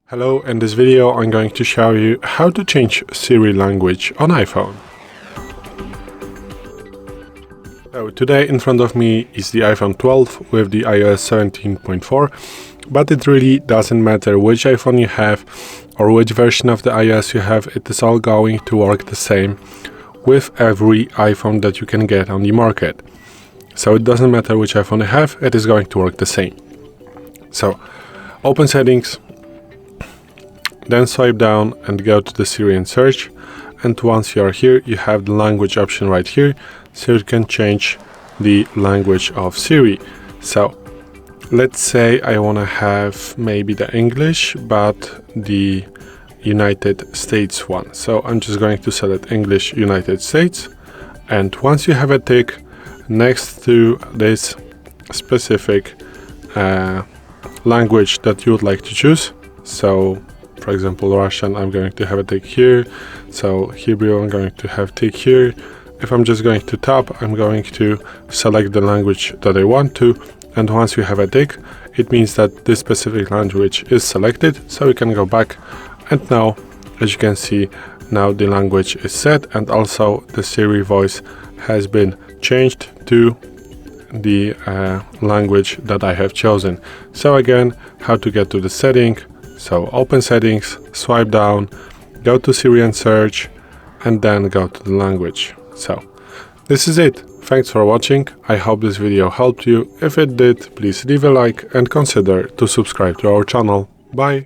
Hello, in this video I'm going to show you how to change Siri language on iPhone. So today in front of me is the iPhone 12 with the iOS 17.4, but it really doesn't matter which iPhone you have or which version of the iOS you have, it is all going to work the same with every iPhone that you can get on the market. So it doesn't matter which iPhone you have, it is going to work the same. So open settings, then swipe down and go to the Siri and search, and once you are here you have the language option right here, so you can change the language of Siri. So let's say I want to have maybe the English but the United States one, so I'm just going to select English United States, and once you have a tick next to this specific language that you would like to choose, so for example Russian, I'm going to have a tick here, so Hebrew I'm going to have tick here. If I'm just going to tap, I'm going to select the language that I want to, and once you have a tick it means that this specific language is selected, so we can go back, and now as you can see now the language is set, and also the Siri voice has been changed to the language that I have chosen. So again, how to get to the setting. So open settings, swipe down, go to Siri and search, and then go to the language. So this is it. Thanks for watching. I hope this video helped you. If it did, please leave a like and consider to subscribe to our channel. Bye.